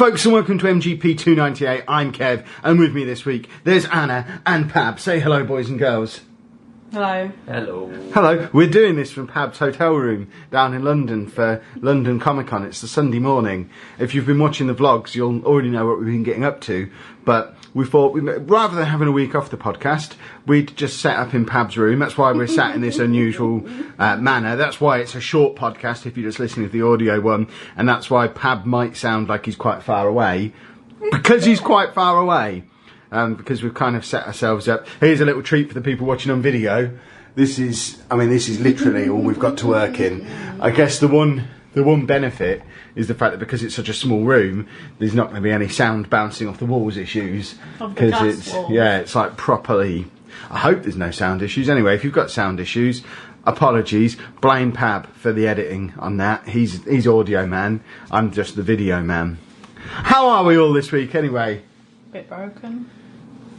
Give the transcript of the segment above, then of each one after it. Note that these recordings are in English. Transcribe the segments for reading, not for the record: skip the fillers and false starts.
folks, and welcome to MGP298. I'm Kev, and with me this week, there's Anna and Pab. Say hello, boys and girls. Hello. Hello. Hello. We're doing this from Pab's hotel room down in London for London Comic Con. It's the Sunday morning. If you've been watching the vlogs, you'll already know what we've been getting up to. But we thought, rather than having a week off the podcast, we'd just set up in Pab's room. That's why we're sat in this unusual manner. That's why it's a short podcast if you're just listening to the audio one. And that's why Pab might sound like he's quite far away. Because he's quite far away. Because we've kind of set ourselves up. Here's a little treat for the people watching on video. This is literally all we've got to work in. I guess the one benefit is the fact that because it's such a small room, there's not going to be any sound bouncing off the walls issues. Because it's like properly. I hope there's no sound issues. Anyway, if you've got sound issues, apologies. Blame Pab for the editing on that. He's audio man. I'm just the video man. How are we all this week anyway? Bit broken.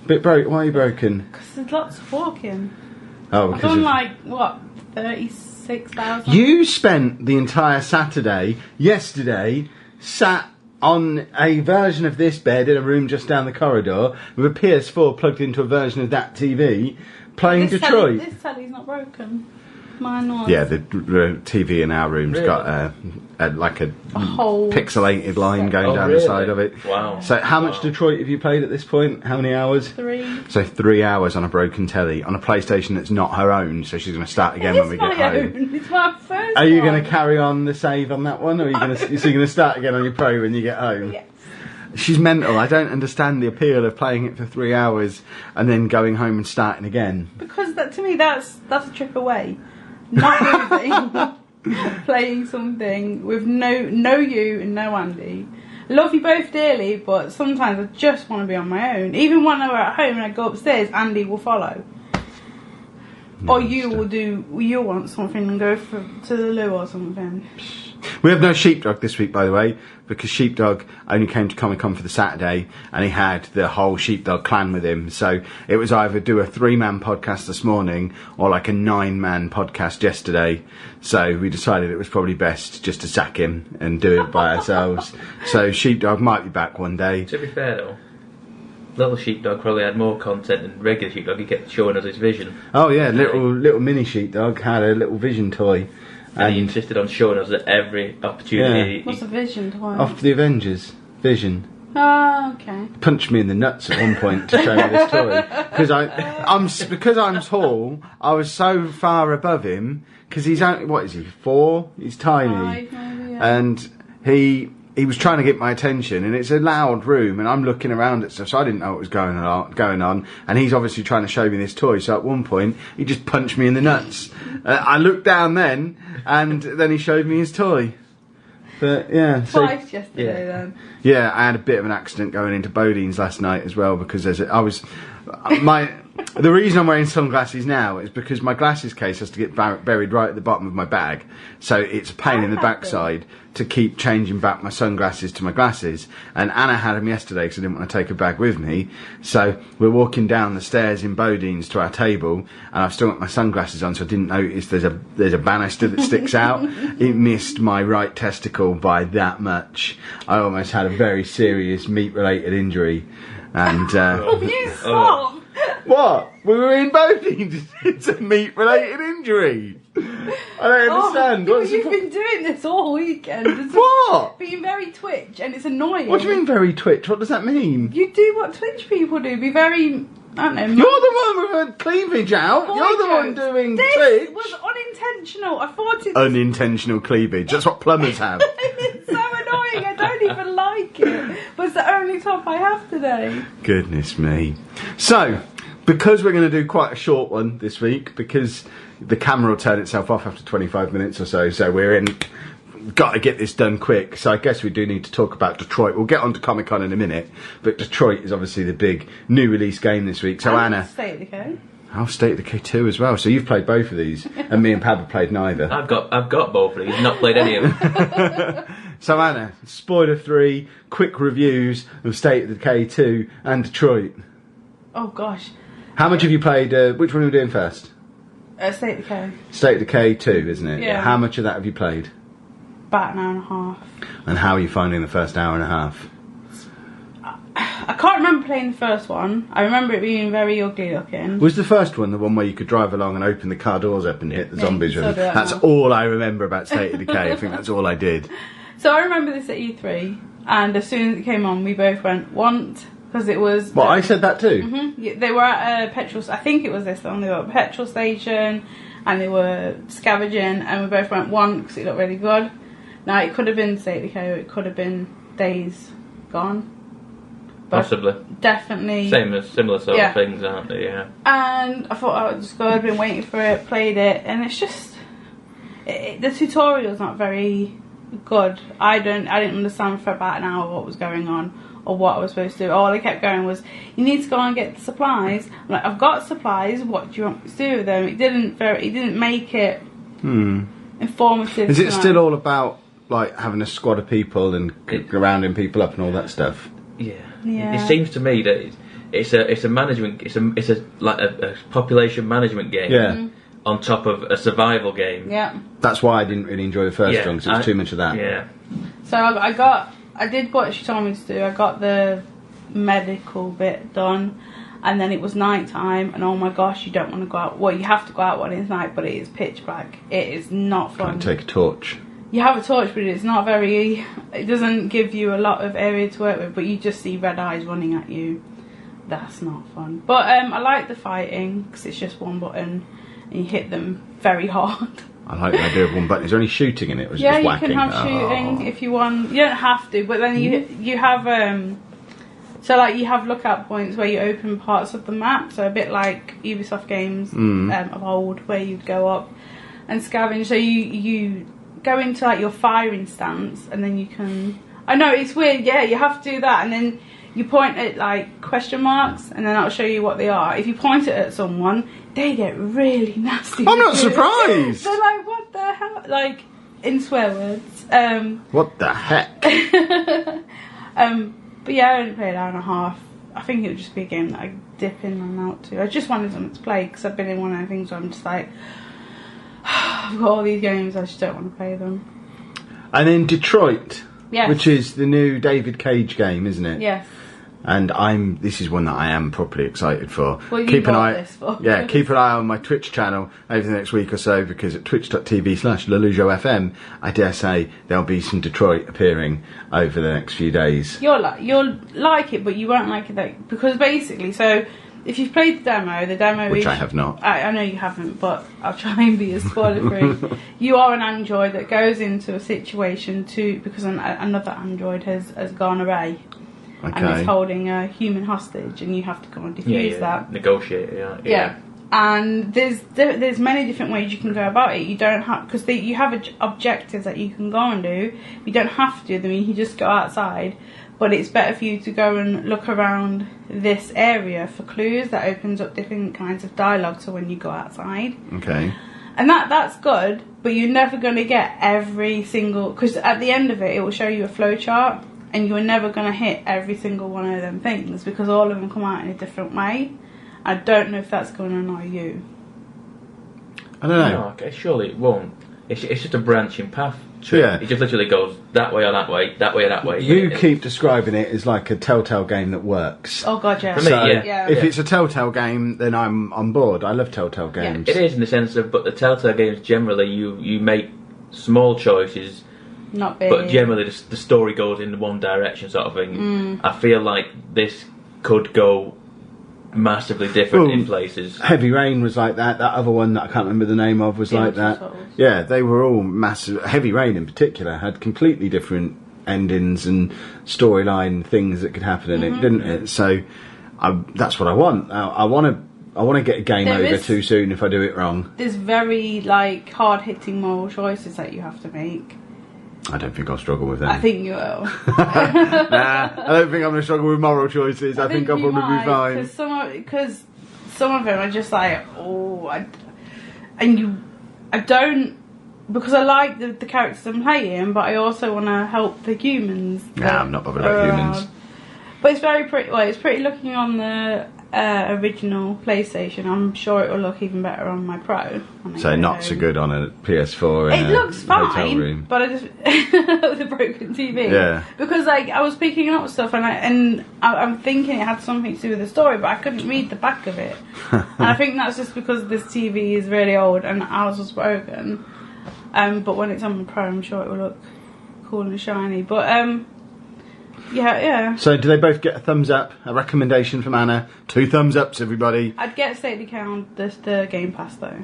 Bit broke. Why are you broken? Because there's lots of walking. Oh, I've done like, what, 36,000? You spent the entire Saturday, yesterday, sat on a version of this bed in a room just down the corridor with a PS4 plugged into a version of that TV, playing Detroit. This telly's not broken. Mine was. Yeah, the TV in our room's got a whole pixelated line going down the side of it. Wow. So how much Detroit have you played at this point? How many hours? 3. So 3 hours on a broken telly, on a PlayStation that's not her own, so she's going to start again when we get home. It's my first Are you one. going to carry on the save on that one, or are you going to start again on your Pro when you get home? Yes. She's mental. I don't understand the appeal of playing it for 3 hours and then going home and starting again. Because to me that's a trip away. Not moving, playing something with no you and no Andy. Love you both dearly, but sometimes I just want to be on my own. Even when we're at home and I go upstairs, Andy will follow. Or you'll want something and go to the loo or something. We have no Sheepdog this week, by the way, because Sheepdog only came to Comic Con for the Saturday and he had the whole Sheepdog clan with him. So it was either do a 3-man podcast this morning or like a 9-man podcast yesterday. So we decided it was probably best just to sack him and do it by ourselves. So Sheepdog might be back one day. To be fair though, little Sheepdog probably had more content than regular Sheepdog. He kept showing us his vision. Oh yeah, little mini Sheepdog had a little vision toy. And he insisted on showing us at every opportunity. Yeah. What's a vision toy? Off the Avengers. Vision. Oh, okay. Punched me in the nuts at one point to show me this toy because I'm tall. I was so far above him because he's only, what is he, 4? He's tiny. 5 maybe, yeah. And he was trying to get my attention, and it's a loud room, and I'm looking around at stuff, so I didn't know what was going on. And he's obviously trying to show me this toy. So at one point, he just punched me in the nuts. I looked down then, and then he showed me his toy. But yeah, Twice yesterday then. Yeah, I had a bit of an accident going into Bodine's last night as well because the reason I'm wearing sunglasses now is because my glasses case has to get buried right at the bottom of my bag, so it's a pain in the backside to keep changing back my sunglasses to my glasses. And Anna had them yesterday because I didn't want to take a bag with me, so we're walking down the stairs in Bodine's to our table, and I've still got my sunglasses on, so I didn't notice there's a banister that sticks out. It missed my right testicle by that much. I almost had a very serious meat-related injury, and You stop! What? We were in Bodine's. It's a meat-related injury. I don't understand. You've been doing this all weekend. What? Being very twitch, and it's annoying. What do you mean very twitch? What does that mean? You do what twitch people do. Be very, I don't know. You're the one with a cleavage out. You're the one doing this twitch. This was unintentional. I thought it. Unintentional cleavage. That's what plumbers have. It's so annoying. I don't even like it. But it's the only top I have today. Goodness me. So, because we're going to do quite a short one this week, because the camera will turn itself off after 25 minutes or so, so got to get this done quick. So I guess we do need to talk about Detroit. We'll get on to Comic Con in a minute, but Detroit is obviously the big new release game this week. So Anna, State of Decay. I'll State of Decay 2 as well. So you've played both of these, and me and Pab have played neither. I've got both of these, not played any of them. So Anna, spoiler 3, quick reviews of State of Decay 2 and Detroit. Oh gosh. How much have you played? Which one are we doing first? State of Decay. State of Decay 2, isn't it? Yeah. How much of that have you played? About an hour and a half. And how are you finding the first hour and a half? I can't remember playing the first one. I remember it being very ugly looking. Was the first one the one where you could drive along and open the car doors up and hit the zombies? you can still do that That's now. all I remember about State of Decay. I think that's all I did. So I remember this at E3, and as soon as it came on, we both went, want, because it was... Well, I said that too. Yeah, they were at a petrol... I think it was this one. They were at a petrol station, and they were scavenging, and we both went, want, because it looked really good. Now, it could have been State of Decay, or it could have been Days Gone. But Possibly. Definitely. Similar sort of things, aren't they? Yeah. And I thought, oh, it's good. I've been waiting for it, played it, and it's just... the tutorial's not very good. I didn't understand for about an hour what was going on or what I was supposed to do. All I kept going was, you need to go and get the supplies. I'm like, I've got supplies, what do you want me to do with them? It didn't make it informative. Is it still all about like having a squad of people and rounding people up and all that stuff? Yeah. Yeah. It seems to me that it's a management. It's a population management game. Yeah. On top of a survival game. Yeah. That's why I didn't really enjoy the first one, because it was too much of that. Yeah. So I did what she told me to do. I got the medical bit done, and then it was night time, and oh my gosh, you don't want to go out. Well, you have to go out when it's night, but it is pitch black. It is not fun. Can't take a torch. You have a torch, but it's not very... It doesn't give you a lot of area to work with, but you just see red eyes running at you. That's not fun. But I like the fighting, because it's just one button, and you hit them very hard. I like the idea of one button. Is there any shooting in it, or is it just whacking? You can have shooting if you want. You don't have to, but then you have... so, like, you have lookout points where you open parts of the map, so a bit like Ubisoft games of old, where you'd go up and scavenge. So you go into like your firing stance, and then you can... I know, it's weird, yeah, you have to do that, and then you point at like question marks, and then that'll show you what they are. If you point it at someone, they get really nasty. I'm not surprised! They're like, what the hell? Like, in swear words. What the heck? But yeah, I only played an hour and a half. I think it would just be a game that I dip in and out to. I just wanted something to play, because I've been in one of those things where I'm just like, I've got all these games, I just don't want to play them. And then Detroit, Yes. which is the new David Cage game, isn't it? Yes. And this is one that I am properly excited for. Well, you bought this for. Yeah, keep an eye on my Twitch channel over the next week or so, because at twitch.tv/LaLujoFM, I dare say there'll be some Detroit appearing over the next few days. You'll like it, but you won't like it because basically, so if you've played the demo Which is, I have not. I know you haven't, but I'll try and be as spoiler free. You are an android that goes into a situation because another android has gone away. Okay. And is holding a human hostage, and you have to come and defuse that. Negotiate, yeah. And there's many different ways you can go about it. You don't have, because you have objectives that you can go and do. You don't have to do them. You can just go outside. But it's better for you to go and look around this area for clues. That opens up different kinds of dialogue. So when you go outside, Okay. and that's good. But you're never going to get every single, because at the end of it, it will show you a flowchart. And you're never going to hit every single one of them things, because all of them come out in a different way. I don't know if that's going to annoy you. I don't know. No, okay, surely it won't. It's just a branching path. Yeah. It just literally goes that way or that way, that way or that way. You keep describing it as like a Telltale game that works. Oh god, yeah. For me, So yeah. if it's a Telltale game, then I'm on board. I love Telltale games. It is in the sense of, but the Telltale games generally, you make small choices. Not big. But generally, the story goes in one direction, sort of thing. I feel like this could go massively different in places. Heavy Rain was like that. That other one that I can't remember the name of was like that. Souls. Yeah, they were all massive. Heavy Rain in particular had completely different endings and storyline things that could happen in it, didn't it? So that's what I want. I want to get a game over too soon if I do it wrong. There's very hard hitting moral choices that you have to make. I don't think I'll struggle with them. I think you will. Nah, I don't think I'm going to struggle with moral choices. I think I'll you probably be fine. Because some of them are just like, because I like the characters I'm playing, but I also want to help the humans. Nah, I'm not bothered about humans. But it's very pretty. Well, it's pretty looking on the original PlayStation, I'm sure it will look even better on my Pro. So not so good on a PS4 in it looks hotel fine, room. but I just with a broken TV. Yeah. Because like I was picking up stuff and I'm thinking it had something to do with the story, but I couldn't read the back of it. And I think that's just because this TV is really old and ours was broken. But when it's on my Pro, I'm sure it will look cool and shiny. But yeah. So do they both get a thumbs up? A recommendation from Anna? 2 thumbs ups, everybody. I'd get State of Decay the Game Pass though.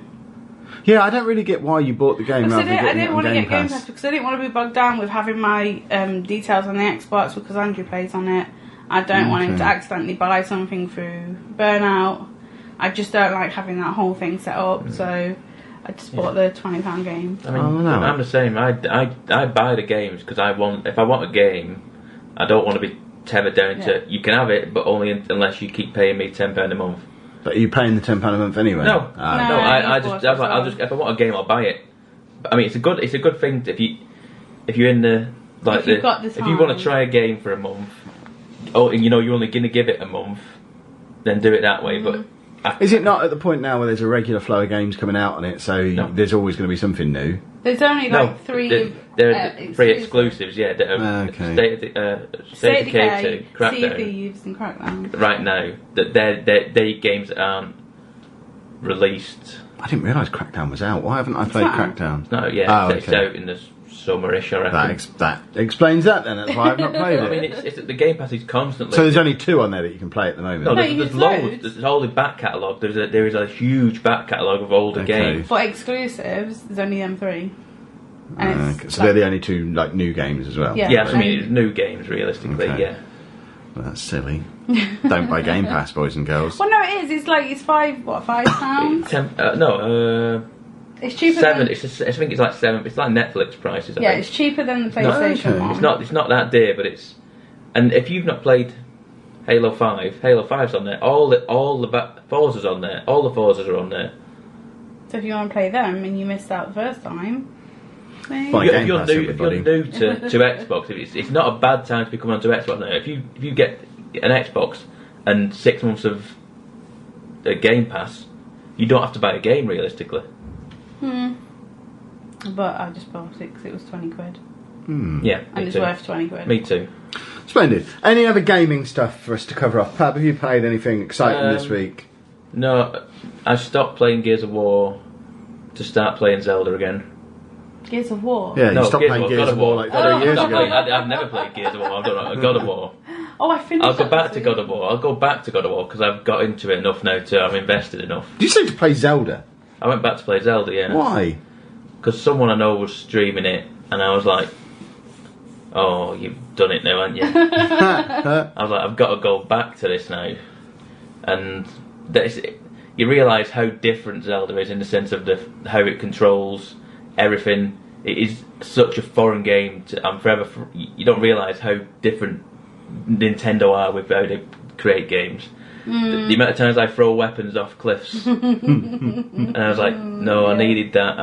Yeah, I don't really get why you bought the game rather than I getting it didn't on want to Game get Game Pass. Pass because I didn't want to be bogged down with having my details on the Xbox because Andrew plays on it. I don't want him to accidentally buy something through Burnout. I just don't like having that whole thing set up, so I just bought the £20 game. I mean, I'm the same. I buy the games because if I want a game, I don't want to be tethered down to you can have it, but only unless you keep paying me £10 a month. But are you paying the £10 a month anyway? No. I just if I want a game, I'll buy it. But, I mean, it's a good thing if you're in the if you've got the if you want to try a game for a month, and you know you're only going to give it a month, then do it that way. But is it not at the point now where there's a regular flow of games coming out on it, so there's always going to be something new? There's only like 3. There are 3 exclusives, yeah. That are State of Decay 2, Crackdown. Sea of Thieves and Crackdown. Right now, that they're games that aren't released. I didn't realise Crackdown was out. Why haven't I played Crackdown? No, yeah, it's out in the summerish, I reckon. That explains that then. That's why I've not played it. I mean, it's the Game Pass is constantly. So there's only 2 on there that you can play at the moment. No, there's loads. There's all the back catalogue. There is a huge back catalogue of older games. For exclusives, there's only M3. So they're the only 2 like new games as well. Yeah, I mean it's new games realistically. Yeah. Well, that's silly. Don't buy Game Pass, boys and girls. Well, no, it is. It's like it's £5. No. It's cheaper. I think it's like 7. It's like Netflix prices. I think. It's cheaper than the PlayStation one. It's not that dear, but it's. And if you've not played Halo 5, Halo 5's on there. All the Forza's on there. All the Forzas are on there. So if you want to play them and you missed out the first time. If you're new to Xbox, it's not a bad time to be coming onto Xbox now. If you get an Xbox and 6 months of a Game Pass, you don't have to buy a game realistically. But I just bought it because it was £20. Yeah, and it's worth £20. Me too. Splendid. Any other gaming stuff for us to cover off? Pab, have you played anything exciting this week? No, I stopped playing Gears of War to start playing Zelda again. Gears of War? Yeah, you stopped playing Gears of War like 3 years ago. I've never played Gears of War. I've done God of War. Oh, I finished. I'll go back to God of War. I'll go back to God of War because I've got into it enough now I've invested enough. Did you say to play Zelda? I went back to play Zelda, yeah. Why? Because someone I know was streaming it, and I was like, "Oh, you've done it now, haven't you?" I was like, "I've got to go back to this now," and you realise how different Zelda is in the sense of how it controls everything. It is such a foreign game. You don't realise how different Nintendo are with how they create games. The amount of times I throw weapons off cliffs, and I was like, "No, I needed that."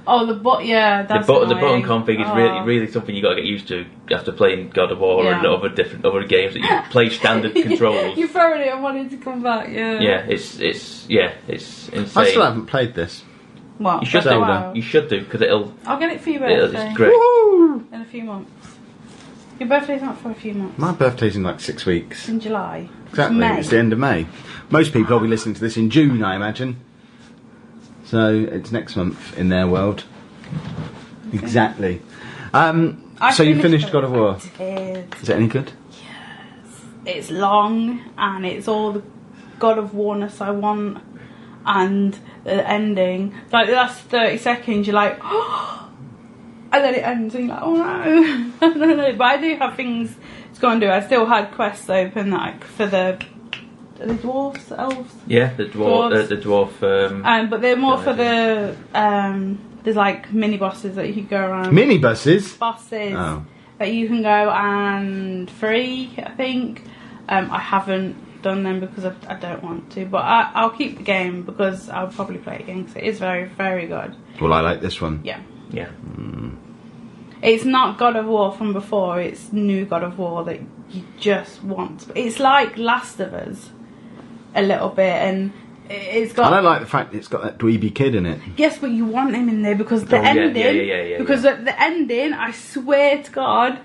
Oh, the that's the button config is really something you got to get used to after playing God of War and other games that you play standard controls. You throwing it and wanting to come back, Yeah, it's insane. I still haven't played this. What? You should do. You should do because I'll get it for your birthday. It's great. Woo! In a few months. Your birthday's not for a few months. My birthday's in like 6 weeks. In July. Exactly. It's the end of May. Most people will be listening to this in June, I imagine. So it's next month in their world. Okay. Exactly. So you finished God of War? Is it any good? Yes. It's long and it's all the God of Warness I want, and the ending, like the last 30 seconds, you're like, oh, and then it ends and you're like, oh no. No. But I do have things to go and do. I still had quests open like for the dwarves, elves. Yeah, the dwarf. But they're more for the there's like mini bosses that you can go around. Mini bosses. Bosses that you can go and free. I think. I haven't done them because I don't want to, but I'll keep the game because I'll probably play it again because it is very, very good. Well, I like this one. Yeah. Mm. It's not God of War from before. It's new God of War that you just want. It's like Last of Us. a little bit, and it's got. I don't like the fact that it's got that dweeby kid in it. Yes, but you want him in there because the ending. Because at the ending, I swear to God,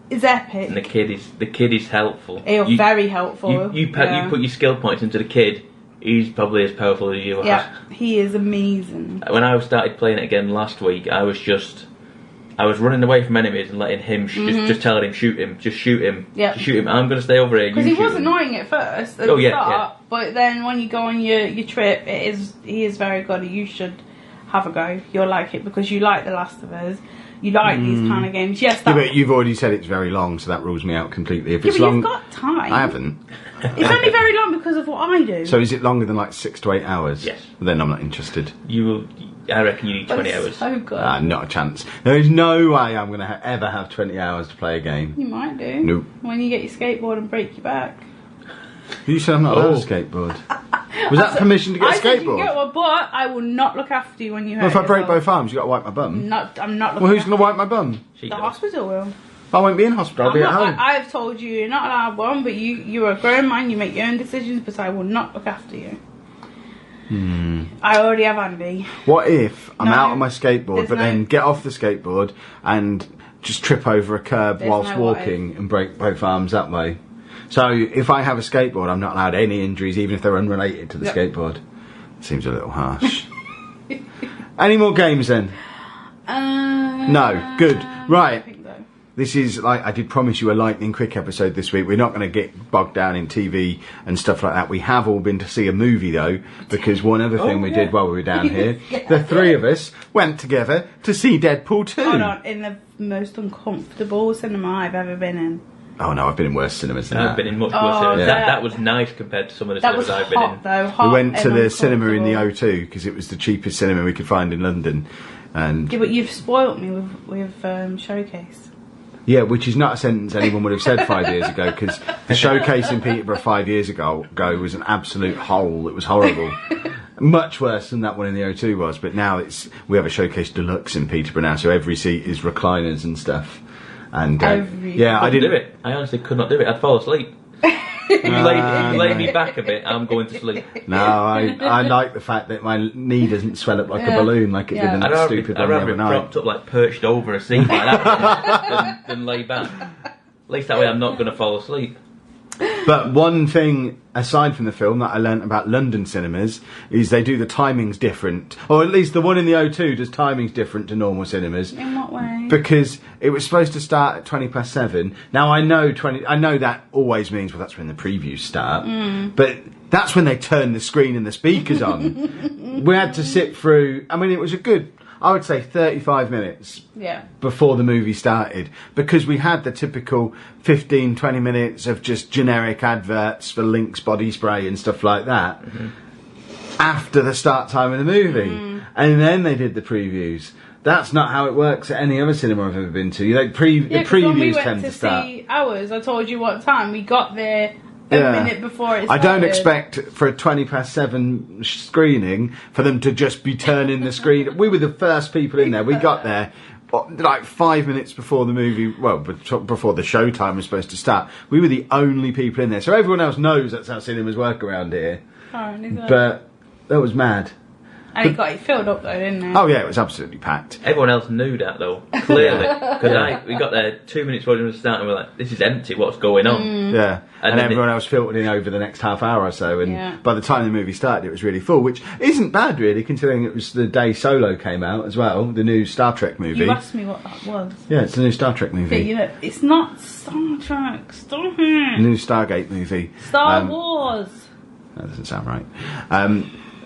is epic. And the kid is helpful. He's very helpful. You put your skill points into the kid. He's probably as powerful as you are. Yeah, he is amazing. When I started playing it again last week, I was running away from enemies and letting him just telling him shoot him. Yeah, shoot him. I'm going to stay over here. Because he was annoying at first. At the start, but then when you go on your trip, he is very good. You should have a go. You'll like it because you like The Last of Us. You like these kind of games. Yes, but you've already said it's very long, so that rules me out completely. If it's but long, you've got time. I haven't. It's only very long because of what I do. So is it longer than like 6 to 8 hours? Yes. Then I'm not interested. I reckon you need 20 hours. So good. Not a chance. There is no way I'm going to ever have 20 hours to play a game. You might do. Nope. When you get your skateboard and break your back. You said I'm not allowed a skateboard. Was that permission to get a skateboard? Said you can get one, but I will not look after you when you hurt Well, if I break yourself. both arms, you got to wipe my bum. I'm not looking. Well, who's going to wipe my bum? The hospital will. I won't be in hospital. I'll be at home. I've told you you're not allowed one, but you're a grown man. You make your own decisions, but I will not look after you. I already have Andy. What if I'm out on my skateboard, there's but then get off the skateboard and just trip over a curb whilst walking and break both arms that way? So if I have a skateboard, I'm not allowed any injuries, even if they're unrelated to the skateboard. Seems a little harsh. Any more games then? No. Good. Right. I think so. This is, like, I did promise you a lightning quick episode this week. We're not going to get bogged down in TV and stuff like that. We have all been to see a movie, though, because one other thing we did while we were down here, the three of us went together to see Deadpool 2. Hold on, in the most uncomfortable cinema I've ever been in. Oh no, I've been in worse cinemas than that. I've been in much worse cinemas. Yeah. That was nice compared to some of the That was cinemas I've been in. though. Hot We went to and the cinema in the uncomfortable. O2 because it was the cheapest cinema we could find in London. And Yeah, but you've spoilt me with Showcase. yeah, which is not a sentence anyone would have said 5 years ago, because the Showcase in Peterborough 5 years ago was an absolute hole. It was horrible. Much worse than that one in the O2 was, but now we have a Showcase Deluxe in Peterborough now, so every seat is recliners and stuff. And yeah, I didn't do it. I honestly could not do it. I'd fall asleep. If you lay me back a bit, I'm going to sleep. No, I like the fact that my knee doesn't swell up like a balloon like it did in that stupid one the other night. I'd rather propped up, like perched over a seat like that than lay back. At least that way I'm not going to fall asleep. But one thing, aside from the film, that I learnt about London cinemas is they do the timings different. Or at least the one in the O2 does timings different to normal cinemas. In what way? Because it was supposed to start at 7:20. Now I know that always means, well, that's when the previews start. But that's when they turn the screen and the speakers on. We had to sit through, I mean, it was a good, I would say 35 minutes before the movie started, because we had the typical 15-20 minutes of just generic adverts for Lynx body spray and stuff like that after the start time of the movie. And then they did the previews. That's not how it works at any other cinema I've ever been to. The previews when we went tend to start. See ours, I told you what time. We got there a minute before it started. I don't expect for a 7:20 screening for them to just be turning the screen. We were the first people in there. We got there like 5 minutes before the movie, well, before the showtime was supposed to start. We were the only people in there. So everyone else knows that's how cinemas work around here. But that was mad. And it got it filled up though, didn't it? Oh yeah, it was absolutely packed. Everyone else knew that though, clearly. Because we got there 2 minutes before it started and we were like, this is empty, what's going on? Yeah. And everyone else filtered in over the next half hour or so, and by the time the movie started it was really full, which isn't bad really, considering it was the day Solo came out as well, the new Star Trek movie. You asked me what that was. Yeah, it's the new Star Trek movie. Yeah, you know, it's not Star Trek, stop it! New Stargate movie. Star Wars! That doesn't sound right.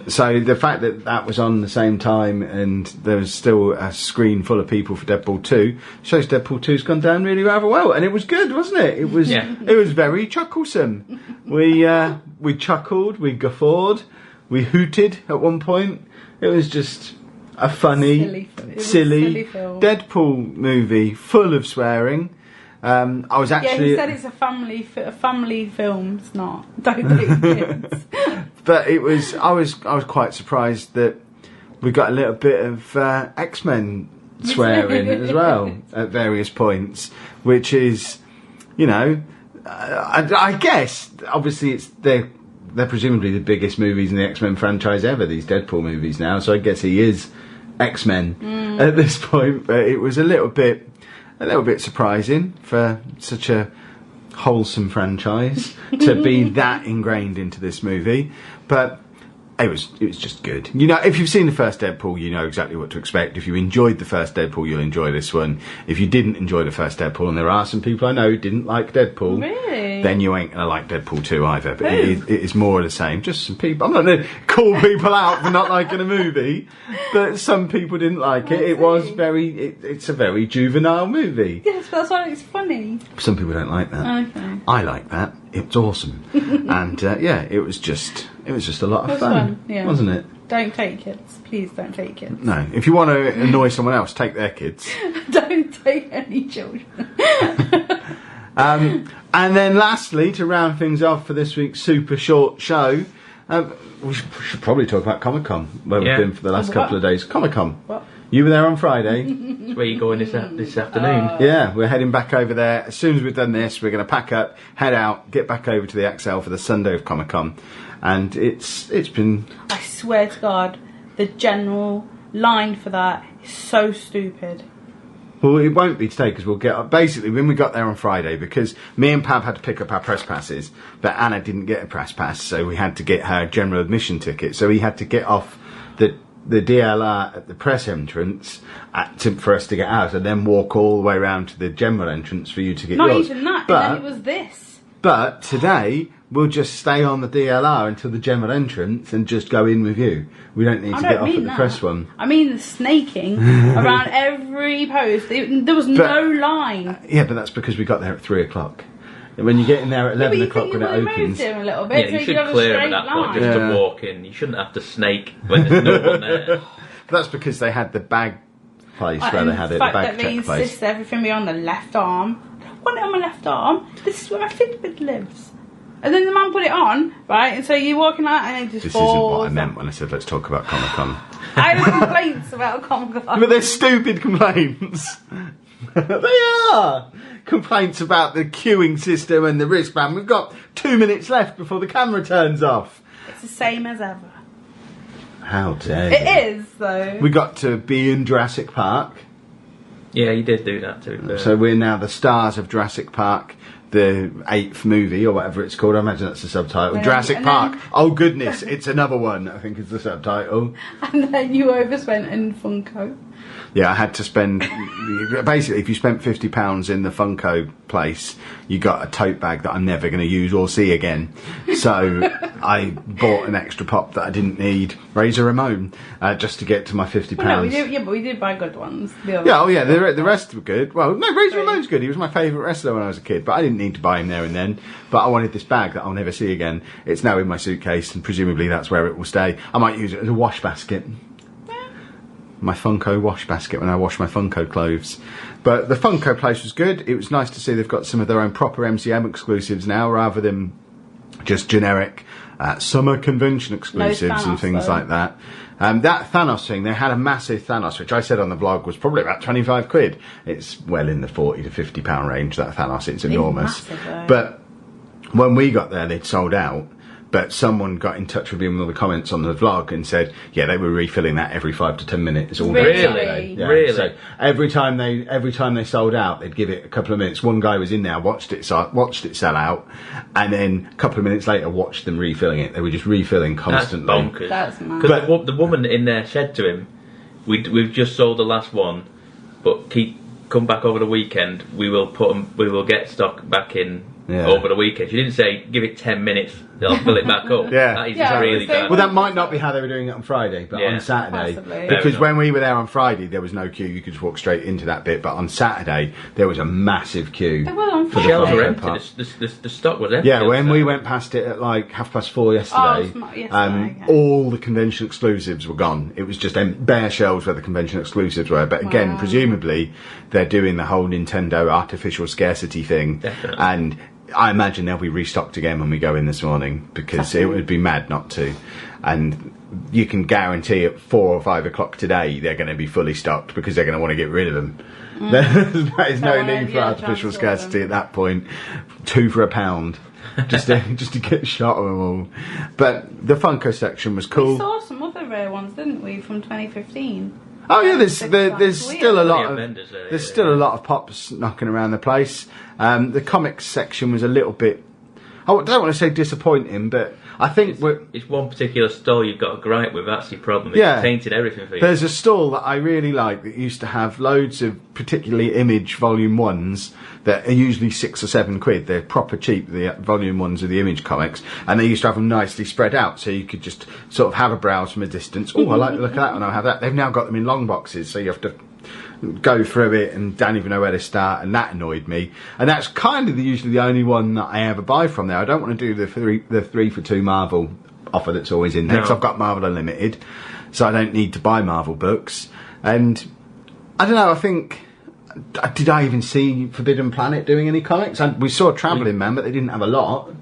So the fact that that was on the same time and there was still a screen full of people for Deadpool 2 shows Deadpool 2's gone down really rather well, and it was good, wasn't it? It was it was very chucklesome. We chuckled, we guffawed, we hooted at one point. It was just a funny, silly Deadpool movie full of swearing. I was actually he said it's a family film. It's not. Don't take kids. But it was. I was quite surprised that we got a little bit of X-Men swearing as well at various points, which is, you know, I guess obviously it's they're they're presumably the biggest movies in the X-Men franchise ever, these Deadpool movies now, so I guess he is X-Men at this point, but it was a little bit surprising for such a wholesome franchise to be that ingrained into this movie, but it was just good. You know, if you've seen the first Deadpool, you know exactly what to expect. If you enjoyed the first Deadpool, you'll enjoy this one. If you didn't enjoy the first Deadpool, and there are some people I know who didn't like Deadpool, Really? then you ain't gonna like Deadpool 2 either. But it is more of the same. Just some people. I'm not gonna call people out for not liking a movie, but some people didn't like it. It was it's a very juvenile movie. Yes, that's why it's funny. Some people don't like that. Okay. I like that. It's awesome. And it was just a lot of fun, yeah. wasn't it? Don't take kids. Please don't take kids. No. If you want to annoy someone else, take their kids. Don't take any children. And then lastly, to round things off for this week's super short show, we should probably talk about Comic Con, where we've been for the last couple of days. Comic Con. What? You were there on Friday. That's where you're going this afternoon. Yeah, we're heading back over there. As soon as we've done this, we're going to pack up, head out, get back over to the XL for the Sunday of Comic Con. And it's been... I swear to God, the general line for that is so stupid. Well, it won't be today because we'll get... Basically, when we got there on Friday, because me and Pab had to pick up our press passes, but Anna didn't get a press pass, so we had to get her general admission ticket. So we had to get off the DLR at the press entrance for us to get out, and then walk all the way around to the general entrance for you to get Not yours. even that, But, and then it was this. But today, we'll just stay on the DLR until the general entrance and just go in with you. We don't need to get off at the press one. I mean the snaking around every post. There was no line. Yeah, but that's because we got there at 3 o'clock. When you get in there at 11 o'clock when it opens... Him a little bit, Yeah, so you should have clear a him at straight that point line. just to walk in. You shouldn't have to snake when there's no one there. But that's because they had the bag place where And they had the it, the fact bag that they check place. insist everything be on the left arm. I don't want it on my left arm. This is where my Fitbit lives. And then the man put it on, right? And so you're walking out and it just This falls. isn't what I meant when I said let's talk about Comic Con. I have complaints about Comic Con. But they're stupid complaints. They are! Complaints about the queuing system and the wristband. We've got 2 minutes left before the camera turns off. It's the same as ever. How dare you. It is, though. We got to be in Jurassic Park. Yeah, you did do that too. So we're now the stars of Jurassic Park, the 8th movie, or whatever it's called. I imagine that's the subtitle. Jurassic Park. Oh, goodness, it's another one, I think is the subtitle. And then you overspent in Funko. Yeah, I had to spend... Basically, if you spent £50 in the Funko place, you got a tote bag that I'm never going to use or see again. So I bought an extra pop that I didn't need, Razor Ramon, just to get to my £50. Well, no, but we did buy good ones. The rest were good. Well, no, Razor Ramon's good. He was my favourite wrestler when I was a kid, but I didn't need to buy him there and then. But I wanted this bag that I'll never see again. It's now in my suitcase, and presumably that's where it will stay. I might use it as a wash basket. My Funko wash basket when I wash my Funko clothes. But the Funko place was good. It was nice to see they've got some of their own proper MCM exclusives now, rather than just generic summer convention exclusives and things like that. That Thanos thing, they had a massive Thanos, which I said on the blog was probably about 25 quid. It's well in the 40 to 50 pound range, that Thanos. It's enormous. Massive, but when we got there, they'd sold out. But someone got in touch with me in one of the comments on the vlog and said, yeah, they were refilling that every 5 to 10 minutes all day. Really? Yeah. Really? So every time they sold out, they'd give it a couple of minutes. One guy was in there, watched it sell out, and then a couple of minutes later watched them refilling it. They were just refilling constantly. That's bonkers. That's mad. Because the woman in there said to him, we've just sold the last one, but come back over the weekend. We will get stock back in over the weekend. She didn't say give it 10 minutes. They'll fill it back up. Yeah. That is just really bad. Well, that might not be how they were doing it on Friday, but on Saturday, possibly. because when we were there on Friday, there was no queue. You could just walk straight into that bit. But on Saturday, there was a massive queue. There was on for the Shelves were Funko empty. Pop. The stock was empty. Yeah, when we went past it at like 4:30 yesterday, all the convention exclusives were gone. It was just bare shelves where the convention exclusives were. But again, presumably, they're doing the whole Nintendo artificial scarcity thing. Definitely. And I imagine they'll be restocked again when we go in this morning, because it would be mad not to. And you can guarantee at 4 or 5 o'clock today they're going to be fully stocked, because they're going to want to get rid of them. There is no need for artificial scarcity at that point. 2 for £1. just to get a shot of them all. But the Funko section was cool. We saw some other rare ones, didn't we, from 2015? Oh yeah, there's still a lot of vendors there, there's still a lot of pops knocking around the place. The comics section was a little bit, I don't want to say disappointing, but I think it's one particular stall you've got a gripe with. That's your problem. Yeah. It's tainted everything for you. There's a stall that I really like that used to have loads of particularly Image Volume 1s that are usually £6 or £7. They're proper cheap, the Volume 1s of the Image comics, and they used to have them nicely spread out so you could just sort of have a browse from a distance. Oh, I like the look of that one, I'll have that. They've now got them in long boxes, so you have to go through it and don't even know where to start, and that annoyed me. And that's kind of usually the only one that I ever buy from there. I don't want to do the 3 for 2 Marvel offer that's always in there, because I've got Marvel Unlimited, so I don't need to buy Marvel books. And I don't know, I think, did I even see Forbidden Planet doing any comics? We saw Travelling Man, but they didn't have a lot.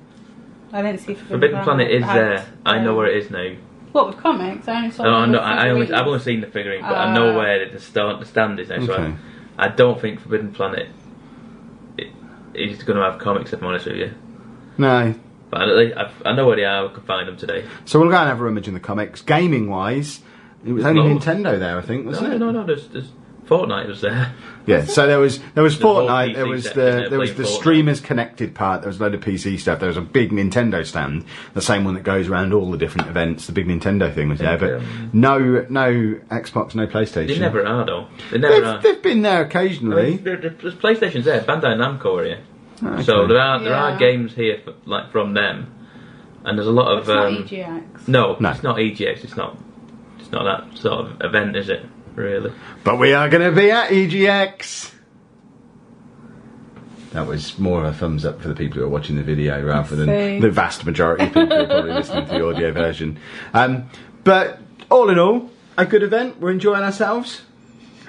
I didn't see Forbidden Planet is there. I know where it is now. What, with comics? I only saw I've only seen the figurine, but I know where the stand is now. Okay. So I don't think Forbidden Planet is going to have comics, if I'm honest with you. No. But I know where they are. I could find them today. So we'll go and have a rummage in the comics. Gaming wise, it was only Nintendo there, I think, wasn't it? No. There's Fortnite was there. Yeah, so there was Fortnite, there PC was section, there was the Fortnite. streamers connected part, there was a load of PC stuff, there was a big Nintendo stand, the same one that goes around all the different events, the big Nintendo thing was there, but no Xbox, no PlayStation. They never are though. They never are. They've been there occasionally. There's PlayStation's there, Bandai Namco are here. Okay. So there are games here from them, and there's a lot of. It's not EGX. No, it's not EGX. It's not that sort of event, is it? Really? But we are going to be at EGX. That was more of a thumbs up for the people who are watching the video rather than the vast majority of people who are probably listening to the audio version. But all in all, a good event. We're enjoying ourselves.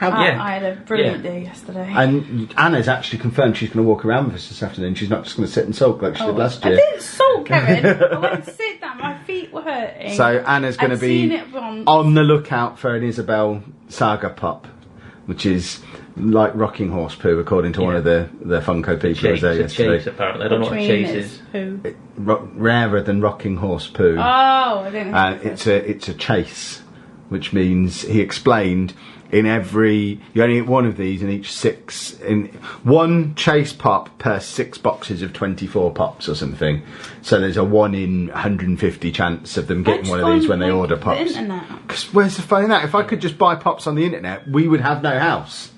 I had a brilliant day yesterday. And Anna's actually confirmed she's going to walk around with us this afternoon. She's not just going to sit and sulk like she did last year. I didn't sulk, Kevin. I went to sit down. My feet were hurting. So Anna's going to be on the lookout for an Isabel Saga pop, which is like rocking horse poo, according to one of the Funko people who was there yesterday. Chase, apparently. I don't know what chase is. Rarer than rocking horse poo. Oh, I didn't know. It's a chase, which means, he explained, in every, you only get one of these in each 6, in one chase pop per 6 boxes of 24 pops or something. So there's a 1 in 150 chance of them getting one of these when they order pops. Because where's the fun in that? If I could just buy pops on the internet, we would have no house.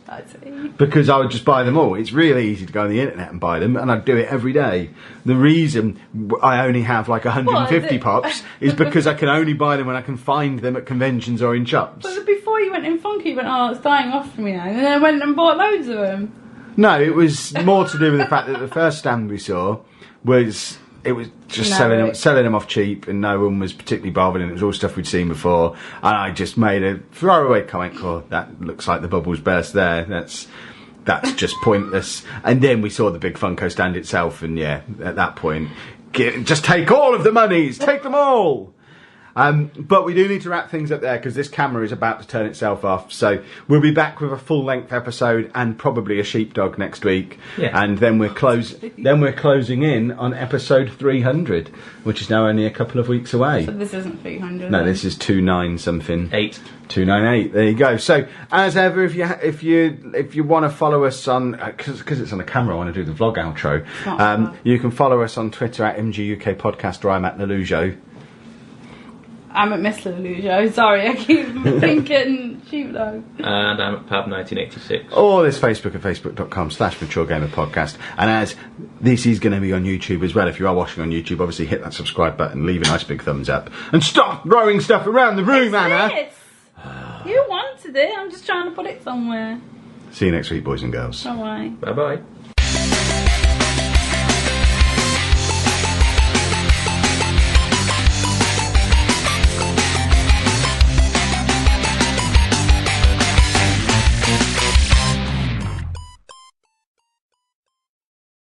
Because I would just buy them all. It's really easy to go on the internet and buy them, and I'd do it every day. The reason I only have like 150 pops is because I can only buy them when I can find them at conventions or in shops. But before you went in Funky, you went, oh, it's dying off for me now. And then I went and bought loads of them. No, it was more to do with the fact that the first stand we saw was... It was just selling them off cheap, and no one was particularly bothered, and it was all stuff we'd seen before. And I just made a throwaway comment, that looks like the bubbles burst there. That's just pointless. And then we saw the big Funko stand itself, and yeah, at that point, just take all of the monies, take them all. But we do need to wrap things up there because this camera is about to turn itself off. So we'll be back with a full-length episode and probably a sheepdog next week. Yeah. And then we're closing in on episode 300, which is now only a couple of weeks away. So this isn't 300. No, this is 29 something. 298. There you go. So as ever, if you want to follow us on, because it's on the camera, I want to do the vlog outro. You can follow us on Twitter at MGUK Podcast, or I'm at Lelujo. I'm at Miss Lelujo. Sorry, I keep thinking sheepdog. And I'm at Pab1986. Or there's Facebook at facebook.com/MatureGamerPodcast. And as this is going to be on YouTube as well, if you are watching on YouTube, obviously hit that subscribe button, leave a nice big thumbs up, and stop throwing stuff around the room, Anna. You wanted it. I'm just trying to put it somewhere. See you next week, boys and girls. Bye-bye. Bye-bye.